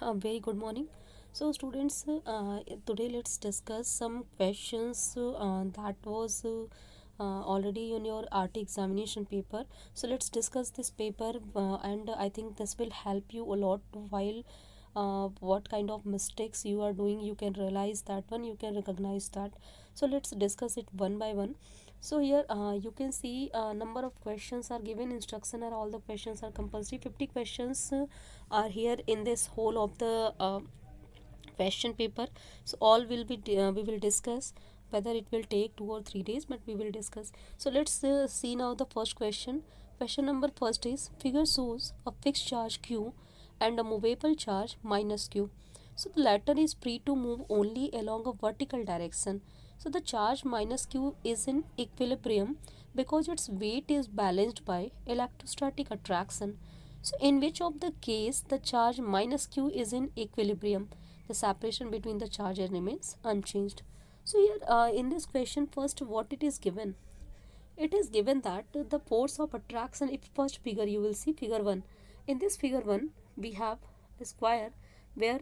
Very good morning. So, students, today let's discuss some questions that was already in your RT examination paper. So, let's discuss this paper, and I think this will help you a lot while what kind of mistakes you are doing. You can realize that one, you can recognize that. So, let's discuss it one by one. So here you can see number of questions are given. Instruction are all the questions are compulsory. 50 questions are here in this whole of the question paper. So all will be we will discuss whether it will take 2 or 3 days, but we will discuss. So let's see now the first question. Question number first is figure shows a fixed charge q and a movable charge minus q. So the latter is free to move only along a vertical direction. So the charge minus q is in equilibrium because its weight is balanced by electrostatic attraction. So in which of the case the charge minus q is in equilibrium? The separation between the charges remains unchanged. So here in this question, first what it is given? It is given that the force of attraction, if first figure you will see figure 1. In this figure 1 we have a square where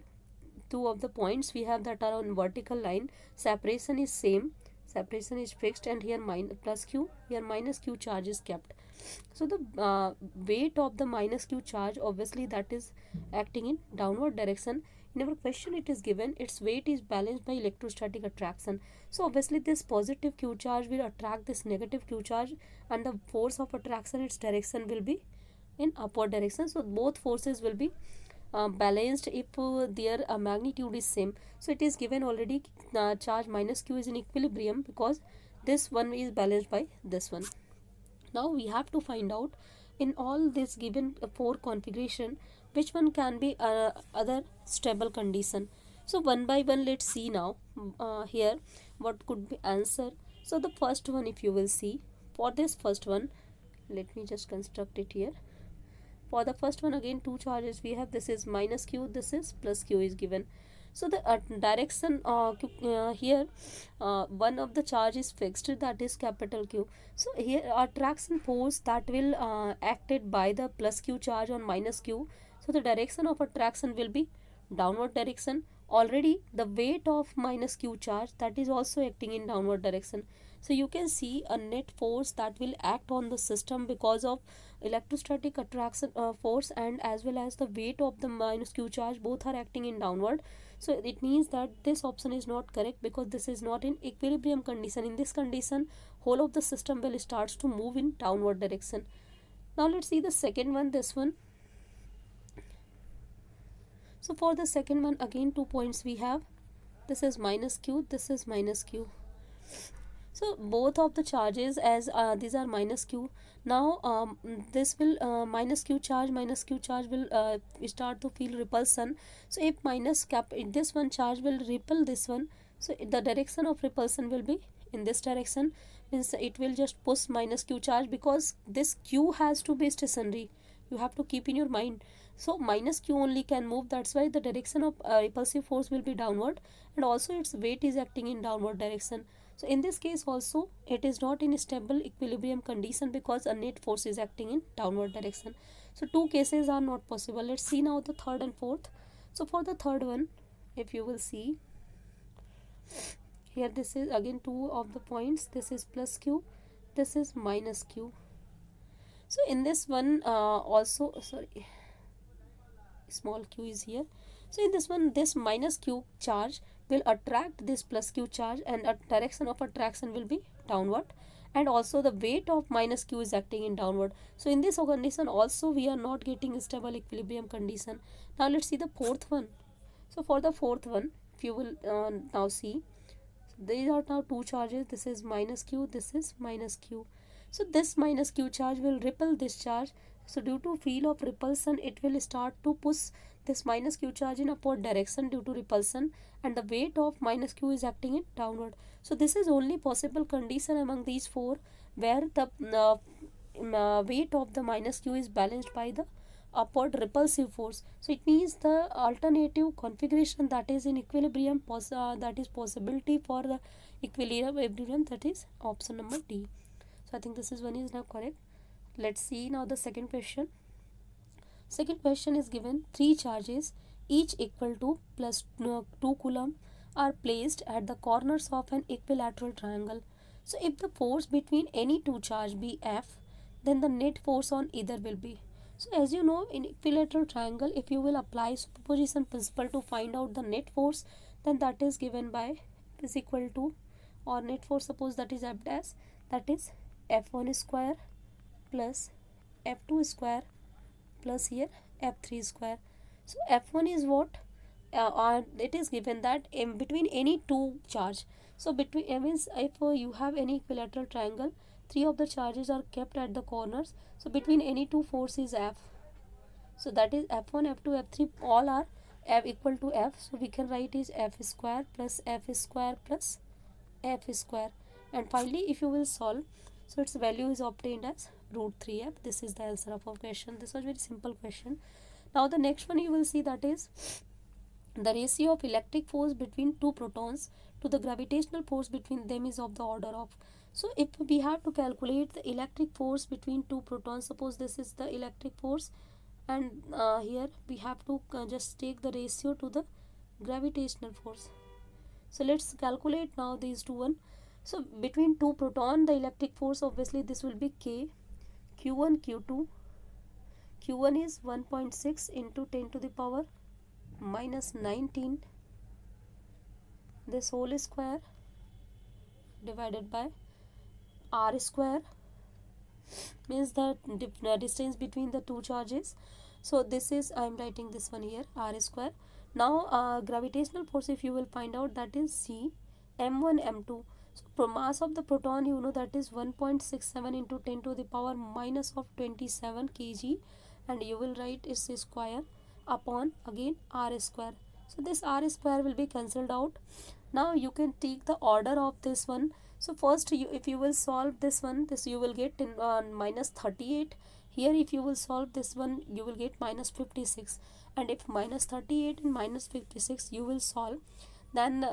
two of the points we have that are on vertical line, separation is same, separation is fixed, and here plus q, here minus q charge is kept. So the weight of the minus q charge, obviously that is acting in downward direction. In our question it is given its weight is balanced by electrostatic attraction. So obviously this positive q charge will attract this negative q charge, and the force of attraction, its direction will be in upward direction. So both forces will be balanced if their magnitude is same. So it is given already charge minus q is in equilibrium because this one is balanced by this one. Now we have to find out in all this given four configuration which one can be other stable condition. So one by one let's see now here what could be answer. So the first one, if you will see, for this first one, let me just construct it here. For the first one, again two charges we have, this is minus q, this is plus q is given. So the direction here one of the charge is fixed, that is capital Q. So here attraction force that will acted by the plus q charge on minus q. So the direction of attraction will be downward direction. Already the weight of minus q charge, that is also acting in downward direction. So you can see a net force that will act on the system because of electrostatic attraction force, and as well as the weight of the minus q charge, both are acting in downward. So it means that this option is not correct because this is not in equilibrium condition. In this condition, whole of the system will starts to move in downward direction. Now let's see the second one, this one. So for the second one, again 2 points we have, this is minus q, this is minus q. So both of the charges, as these are minus q. Now this will minus q charge will start to feel repulsion. So if minus cap, this one charge will repel this one, so the direction of repulsion will be in this direction, means it will just push minus q charge, because this q has to be stationary, you have to keep in your mind. So minus q only can move, that's why the direction of repulsive force will be downward, and also its weight is acting in downward direction. So in this case also it is not in stable equilibrium condition because a net force is acting in downward direction. So two cases are not possible. Let's see now the third and fourth. So for the third one, if you will see here, this is again two of the points, this is plus q, this is minus q. So in this one also, sorry, small q is here. So in this one, this minus q charge will attract this plus q charge, and a direction of attraction will be downward, and also the weight of minus q is acting in downward. So in this condition also we are not getting stable equilibrium condition. Now let's see the fourth one. So for the fourth one, if you will now see, these are now two charges, this is minus q, this is minus q. So this minus q charge will repel this charge. So due to field of repulsion, it will start to push this minus q charge in upward direction due to repulsion, and the weight of minus q is acting in downward. So this is only possible condition among these four where the weight of the minus q is balanced by the upward repulsive force. So it means the alternative configuration that is in equilibrium, that is possibility for the equilibrium, that is option number D. So I think this is one is now correct. Let's see now the second question. Second question is given three charges each equal to plus 2 coulomb are placed at the corners of an equilateral triangle. So if the force between any two charge be F, then the net force on either will be. So as you know, in equilateral triangle, if you will apply superposition principle to find out the net force, then that is given by is equal to, or net force suppose that is F dash, that is F1 square plus F2 square plus here F3 square. So F1 is what? Or it is given that in between any two charge. So between means if you have any equilateral triangle, three of the charges are kept at the corners. So between any two force is F. So that is F1, F2, F3 all are F equal to F. So we can write is F square plus F square plus F square. And finally if you will solve, so its value is obtained as root 3F. This is the answer of our question. This was very simple question. Now the next one you will see, that is the ratio of electric force between two protons to the gravitational force between them is of the order of. So if we have to calculate the electric force between two protons, suppose this is the electric force, and here we have to just take the ratio to the gravitational force. So let's calculate now these two one. So between two proton, the electric force, obviously this will be K, Q1, Q2. Q1 is 1.6 into 10 to the power minus 19, this whole square divided by R square, means the distance between the two charges. So this is, I am writing this one here, R square. Now gravitational force, if you will find out, that is C m1 m2. So mass of the proton, you know, that is 1.67 into 10 to the power minus of 27 kg, and you will write its square upon again R square. So this R square will be cancelled out. Now you can take the order of this one. So first if you will solve this one, this you will get in minus 38. Here if you will solve this one, you will get minus 56. And if minus 38 and minus 56 you will solve, then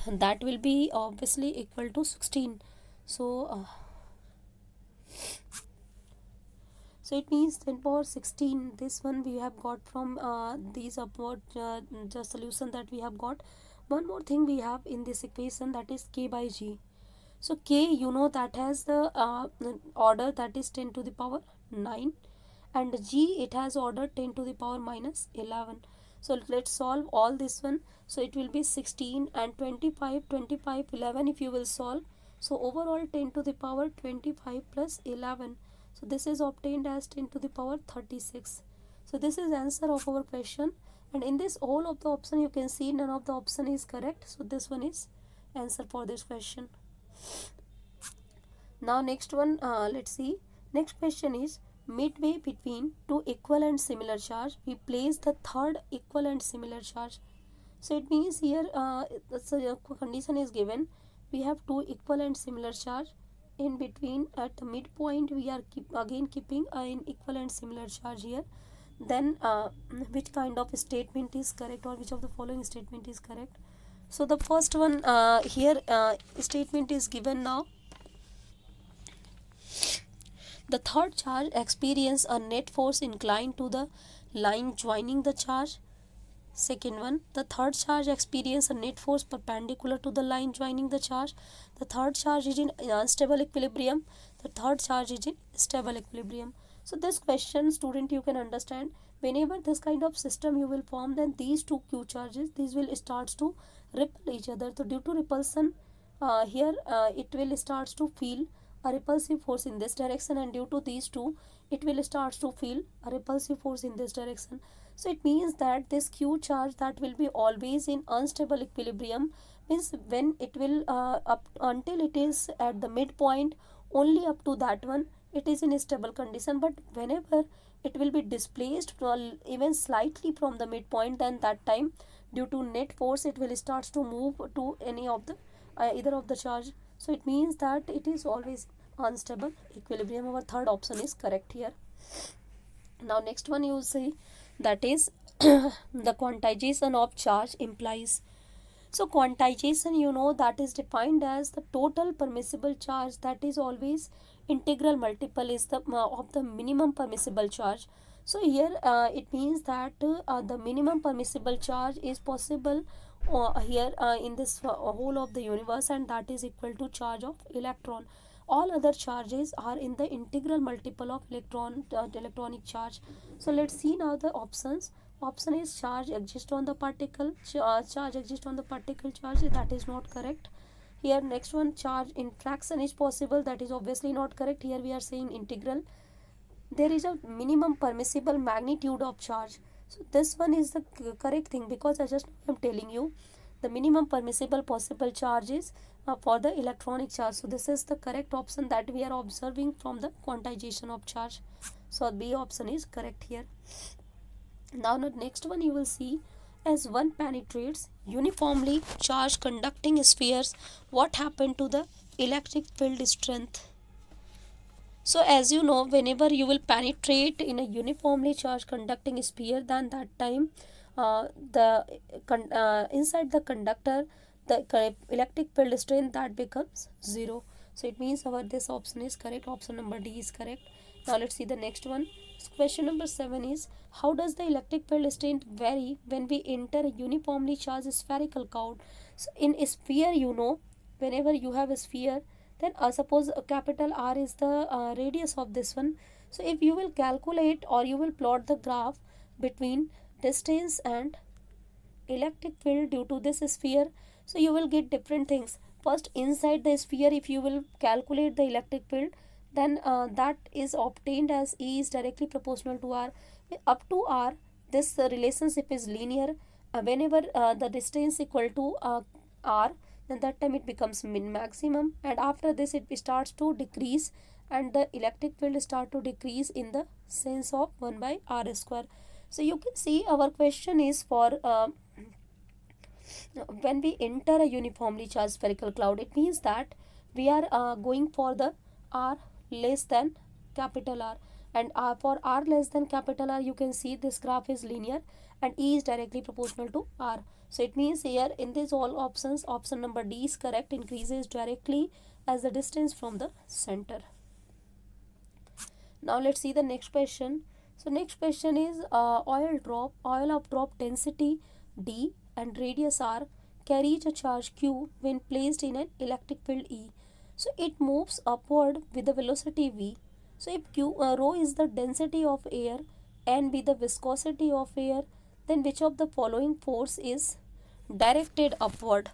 that will be obviously equal to 16. So so it means 10 power 16. This one we have got from these upward the solution that we have got. One more thing we have in this equation, that is K by G. So K, you know, that has the order that is 10 to the power 9, and G, it has order 10 to the power minus 11. So let's solve all this one. So it will be 16 and 25, 11 if you will solve. So overall 10 to the power 25 plus 11. So this is obtained as 10 to the power 36. So this is answer of our question. And in this all of the option, you can see none of the option is correct. So this one is answer for this question. Now next one, let's see. Next question is, midway between two equal and similar charge, we place the third equal and similar charge. So it means here the condition is given. We have two equal and similar charge. In between at the midpoint we are again keeping an equal and similar charge here. Then which kind of statement is correct, or which of the following statement is correct? So the first one here statement is given now. The third charge experience a net force inclined to the line joining the charge. Second one, the third charge experience a net force perpendicular to the line joining the charge. The third charge is in unstable equilibrium. The third charge is in stable equilibrium. So this question, student, you can understand, whenever this kind of system you will form, then these two Q charges, these will starts to repel each other. So due to repulsion, here it will starts to feel a repulsive force in this direction, and due to these two, it will starts to feel a repulsive force in this direction. So it means that this Q charge that will be always in unstable equilibrium, means when it will up until it is at the midpoint, only up to that one it is in a stable condition. But whenever it will be displaced even slightly from the midpoint, then that time due to net force it will starts to move to any of the either of the charge. So it means that it is always unstable equilibrium. Our third option is correct here. Now next one you see, that is the quantization of charge implies. So quantization, you know, that is defined as the total permissible charge, that is always integral multiple is the of the minimum permissible charge. So here it means that the minimum permissible charge is possible here in this whole of the universe, and that is equal to charge of electron. All other charges are in the integral multiple of electronic charge. So let's see now the options. Option is charge exists on the particle, charge exists on the particle charge, that is not correct. Here next one, charge interaction is possible, that is obviously not correct. Here we are saying integral. There is a minimum permissible magnitude of charge. So this one is the correct thing, because I just am telling you the minimum permissible possible charge is for the electronic charge. So this is the correct option that we are observing from the quantization of charge. So B option is correct here. Now the next one you will see, as one penetrates uniformly charged conducting spheres, what happened to the electric field strength? So as you know, whenever you will penetrate in a uniformly charged conducting sphere, then that time inside the conductor the electric field strength that becomes 0. So it means our this option is correct. Option number D is correct. Now let's see the next one. Question number 7 is, how does the electric field strength vary when we enter a uniformly charged spherical cloud? So in a sphere, you know, whenever you have a sphere, then suppose capital R is the radius of this one. So if you will calculate or you will plot the graph between distance and electric field due to this sphere, so you will get different things. First, inside the sphere, if you will calculate the electric field, then that is obtained as E is directly proportional to R. Up to R, this relationship is linear. Whenever the distance equal to R, then that time it becomes min maximum, and after this it starts to decrease, and the electric field start to decrease in the sense of 1 by R square. So you can see our question is for when we enter a uniformly charged spherical cloud, it means that we are going for the R less than capital R, and for R less than capital R, you can see this graph is linear and E is directly proportional to R. So it means here in these all options, option number D is correct, increases directly as the distance from the center. Now let's see the next question. So next question is oil of drop density D and radius R carries a charge Q when placed in an electric field E. So it moves upward with the velocity V. So if rho is the density of air and be the viscosity of air, then which of the following force is directed upward?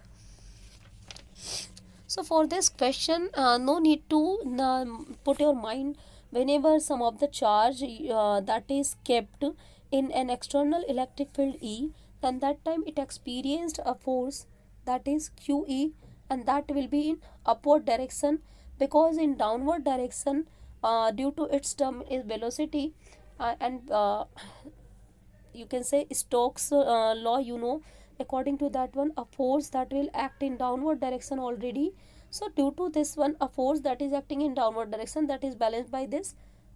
So for this question, no need to put your mind. Whenever some of the charge that is kept in an external electric field E, then that time it experienced a force that is QE, and that will be in upward direction, because in downward direction due to its term is velocity and you can say Stokes law, you know, according to that one, a force that will act in downward direction already. So due to this one, a force that is acting in downward direction, that is balanced by this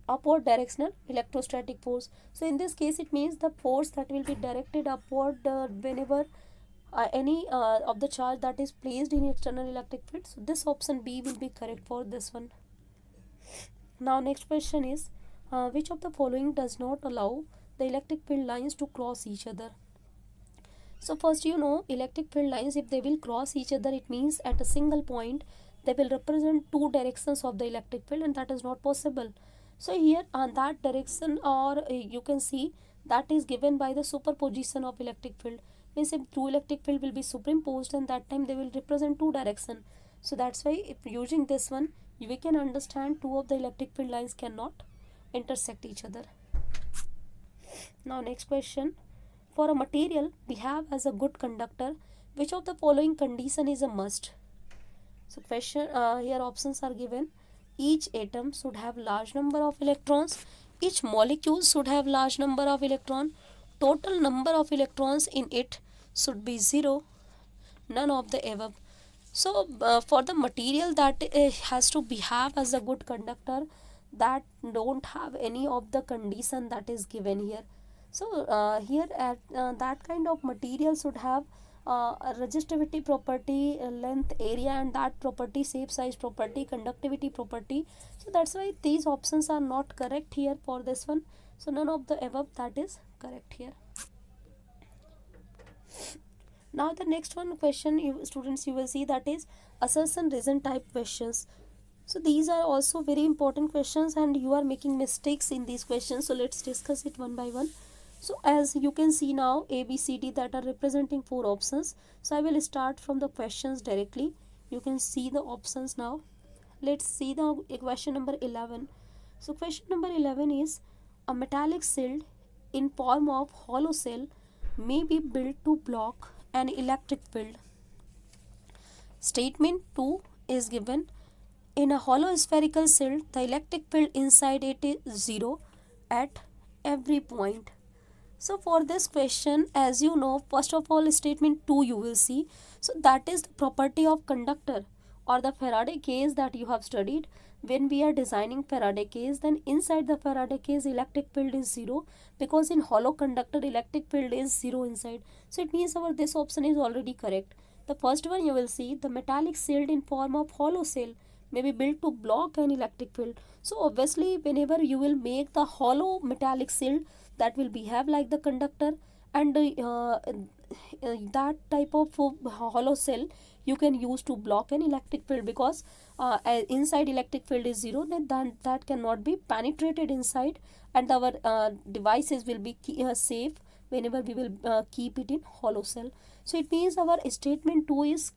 upward directional electrostatic force. So in this case it means the force that will be directed upward whenever any of the charge that is placed in external electric field. So this option B will be correct for this one. Now next question is, which of the following does not allow the electric field lines to cross each other? So first, you know, electric field lines, if they will cross each other, it means at a single point they will represent two directions of the electric field, and that is not possible. So here on that direction, or you can see that is given by the superposition of electric field. Means if two electric field will be superimposed, and that time they will represent two direction. So that's why if using this one, we can understand two of the electric field lines cannot intersect each other. Now next question. For a material we have as a good conductor, which of the following condition is a must? So question here options are given. Each atom should have large number of electrons. Each molecule should have large number of electron. Total number of electrons in it should be 0. None of the above. So for the material that has to behave as a good conductor, that don't have any of the condition that is given here. So here at that kind of material should have a resistivity property, length, area, and that property, shape, size property, conductivity property. So that's why these options are not correct here for this one. So none of the above, that is correct here. Now the next one question, you students, you will see, that is assertion reason type questions. So these are also very important questions and you are making mistakes in these questions. So let's discuss it one by one. So as you can see now, A, B, C, D, that are representing four options. So I will start from the questions directly. You can see the options now. Let's see the question number 11. So question number 11 is, a metallic shield in form of hollow cell may be built to block an electric field. Statement 2 is given, in a hollow spherical shield, the electric field inside it is zero at every point. So for this question, as you know, first of all, statement 2 you will see. So that is the property of conductor or the Faraday case that you have studied. When we are designing Faraday case, then inside the Faraday case electric field is zero, because in hollow conductor electric field is zero inside. So it means our this option is already correct. The first one you will see, the metallic shield in form of hollow cell may be built to block an electric field. So obviously whenever you will make the hollow metallic shield, that will behave like the conductor, and that type of hollow cell you can use to block an electric field, because inside electric field is zero, then that cannot be penetrated inside, and our devices will be safe whenever we will keep it in hollow cell. So it means our statement 2 is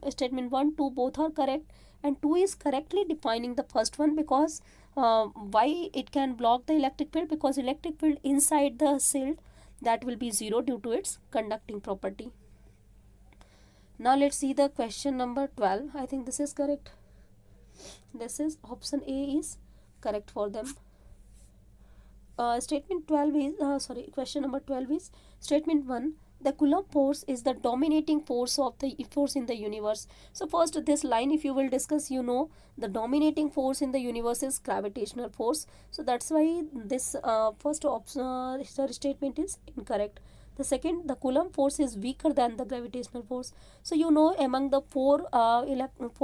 statement 1, 2 both are correct, and 2 is correctly defining the first one, because why it can block the electric field, because electric field inside the shield, that will be zero due to its conducting property. Now let's see the question number 12. I think this is correct. This is option A is correct for them. Statement 12 is question number 12 is, statement 1, the Coulomb force is the dominating force of the force in the universe. So first this line, if you will discuss, you know, the dominating force in the universe is gravitational force. So that's why this first option statement is incorrect. The second, the Coulomb force is weaker than the gravitational force. So you know, among the four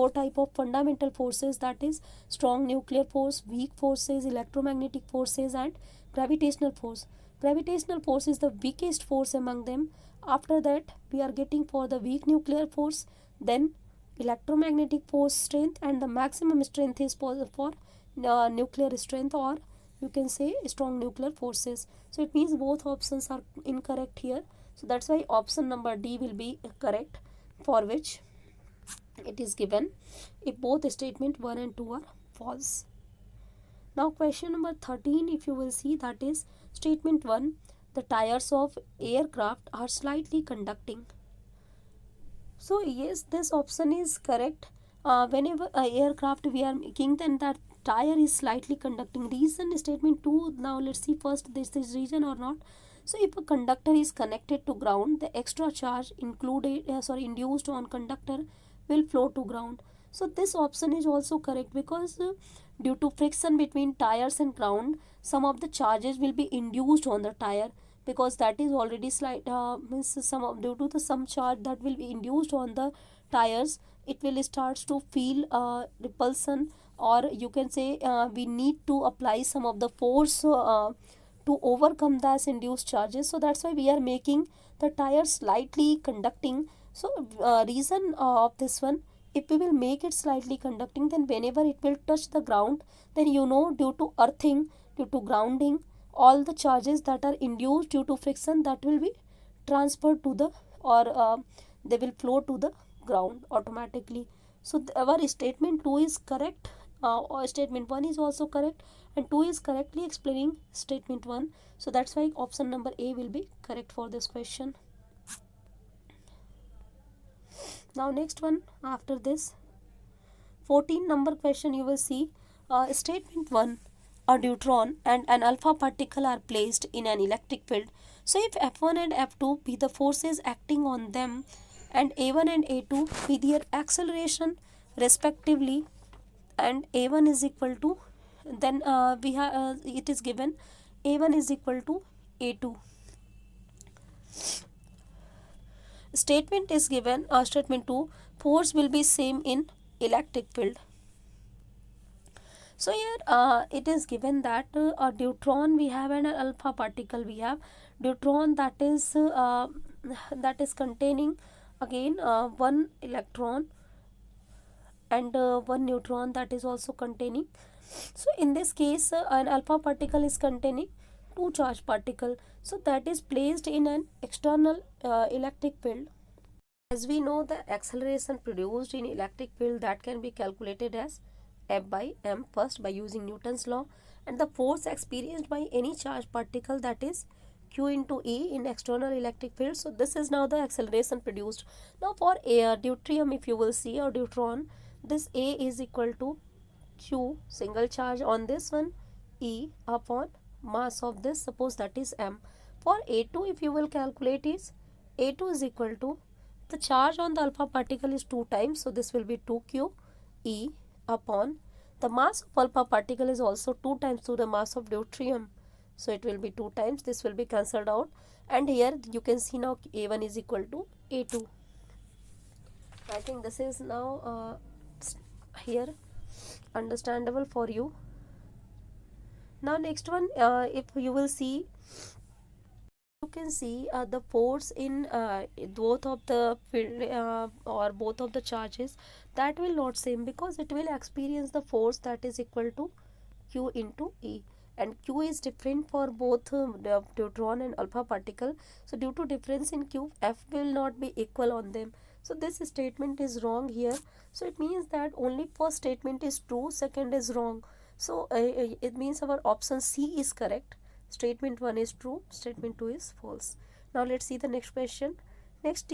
type of fundamental forces, that is strong nuclear force, weak forces, electromagnetic forces, and gravitational force. Gravitational force is the weakest force among them. After that, we are getting for the weak nuclear force, then electromagnetic force strength, and the maximum strength is for nuclear strength, or you can say strong nuclear forces. So it means both options are incorrect here. So that's why option number D will be correct, for which it is given if both statement 1 and 2 are false. Now question number 13, if you will see, that is statement 1, the tires of aircraft are slightly conducting. So yes, this option is correct. Whenever a aircraft we are making, then that tire is slightly conducting. Reason, statement 2. Now let's see first this is reason or not. So if a conductor is connected to ground, the extra charge induced on conductor will flow to ground. So this option is also correct, because due to friction between tires and ground, some of the charges will be induced on the tire, because that is already means some of, due to the some charge that will be induced on the tires, it will start to feel repulsion, or you can say we need to apply some of the force to overcome those induced charges. So that's why we are making the tire slightly conducting. So reason of this one, if we will make it slightly conducting, then whenever it will touch the ground, then you know, due to earthing, due to grounding, all the charges that are induced due to friction, that will be transferred to the, or they will flow to the ground automatically. So our statement 2 is correct, or statement 1 is also correct, and 2 is correctly explaining statement 1. So that's why option number A will be correct for this question. Now next one, after this 14 number question, you will see statement 1, a neutron and an alpha particle are placed in an electric field. So if F1 and F2 be the forces acting on them, and A1 and A2 be their acceleration respectively, and A1 is equal to, then we have it is given A1 is equal to A2. Statement is given, statement 2, force will be same in electric field. So here it is given that a deuteron we have and an alpha particle we have. Deuteron that is containing again one electron and one neutron that is also containing. So in this case an alpha particle is containing two charged particle, so that is placed in an external electric field. As we know, the acceleration produced in electric field that can be calculated as F by m first by using Newton's law, and the force experienced by any charged particle, that is Q into E in external electric field. So this is now the acceleration produced. Now for a deuterium, if you will see, or deuteron, this A is equal to Q single charge on this one, E upon mass of this, suppose that is m. For A2, if you will calculate, is A2 is equal to, the charge on the alpha particle is 2 times, so this will be 2q E upon the mass of alpha particle is also 2 times to the mass of deuterium, so it will be 2 times, this will be cancelled out, and here you can see now A1 is equal to A2. I think this is now here understandable for you. Now next one, if you will see, you can see the force in both of the field or both of the charges, that will not same, because it will experience the force that is equal to Q into E, and Q is different for both the deuteron and alpha particle. So due to difference in Q, F will not be equal on them. So this statement is wrong here. So it means that only first statement is true, second is wrong. So it means our option C is correct. Statement 1 is true, statement 2 is false. Now let's see the next question. Next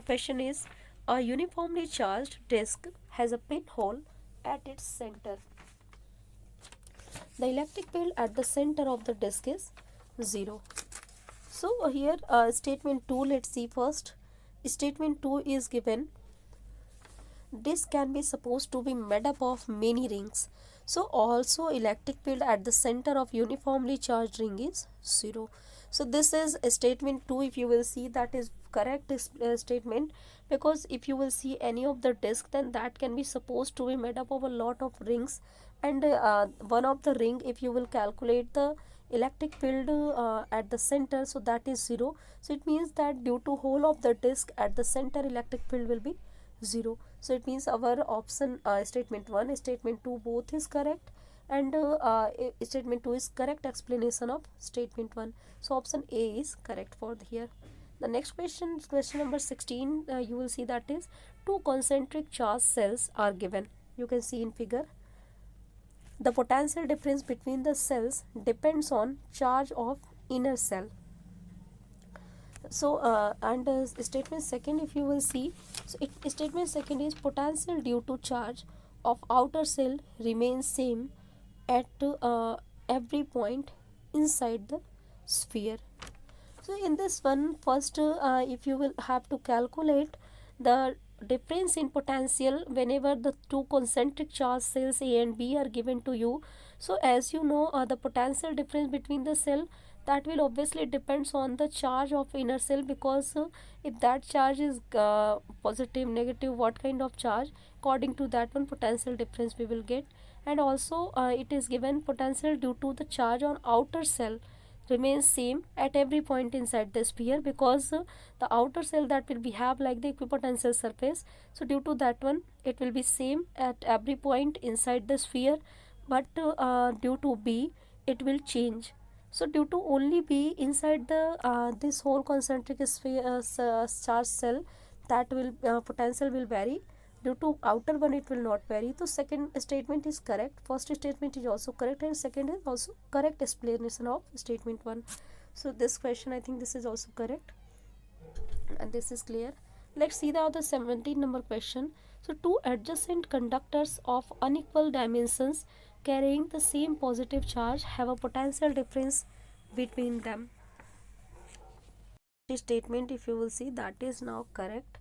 question is, a uniformly charged disk has a pinhole at its center. The electric field at the center of the disk is 0. So here statement 2, let's see first. Statement 2 is given, disk can be supposed to be made up of many rings. So also electric field at the center of uniformly charged ring is 0. So this is a statement 2, if you will see, that is correct statement, because if you will see any of the disk, then that can be supposed to be made up of a lot of rings, and one of the ring, if you will calculate the electric field at the center, so that is 0. So it means that due to whole of the disk at the center, electric field will be 0. So it means our option statement 1, statement 2 both is correct, and statement 2 is correct explanation of statement 1. So option A is correct for here. The next question, question number 16, you will see, that is, two concentric charge cells are given. You can see in figure. The potential difference between the cells depends on charge of inner cell. So and statement second, if you will see, so statement second is, potential due to charge of outer cell remains same at every point inside the sphere. So in this one, first if you will have to calculate the difference in potential whenever the two concentric charge cells A and B are given to you. So as you know, the potential difference between the cell, that will obviously depends on the charge of inner cell, because if that charge is positive, negative, what kind of charge, according to that one potential difference we will get. And also it is given, potential due to the charge on outer cell remains same at every point inside the sphere, because the outer cell that will be have like the equipotential surface, so due to that one it will be same at every point inside the sphere. But due to B, it will change. So due to only B inside the this whole concentric sphere charge cell, that will potential will vary. Due to outer one, it will not vary. So second statement is correct, first statement is also correct, and second is also correct explanation of statement 1. So this question, I think this is also correct, and this is clear. Let's see the 17 number question. So two adjacent conductors of unequal dimensions carrying the same positive charge have a potential difference between them. This statement, if you will see, that is now correct.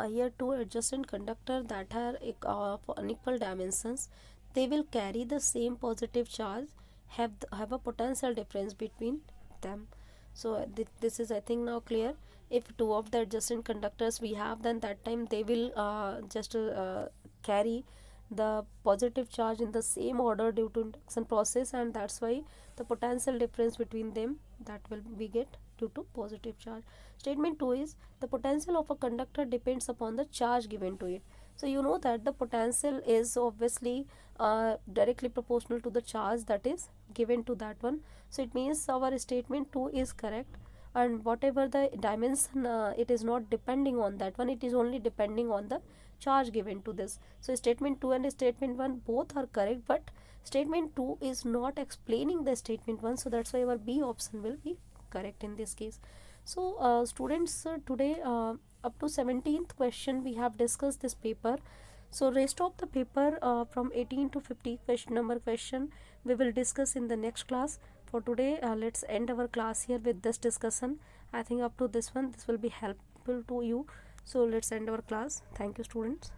Here two adjacent conductor that are of unequal dimensions, they will carry the same positive charge, have a potential difference between them. So this is, I think, now clear. If two of the adjacent conductors we have, then that time they will just carry the positive charge in the same order due to induction process, and that's why the potential difference between them, that will we get due to positive charge. Statement 2 is the potential of a conductor depends upon the charge given to it. So you know that the potential is obviously directly proportional to the charge that is given to that one. So it means our statement 2 is correct, and whatever the dimension, it is not depending on that one, it is only depending on the charge given to this. So statement 2 and statement 1 both are correct, but statement 2 is not explaining the statement 1, so that's why our B option will be correct in this case. So students, today up to 17th question we have discussed this paper. So rest of the paper from 18 to 50 question we will discuss in the next class. For today, let's end our class here with this discussion. I think up to this one, this will be helpful to you. So let's end our class. Thank you, students.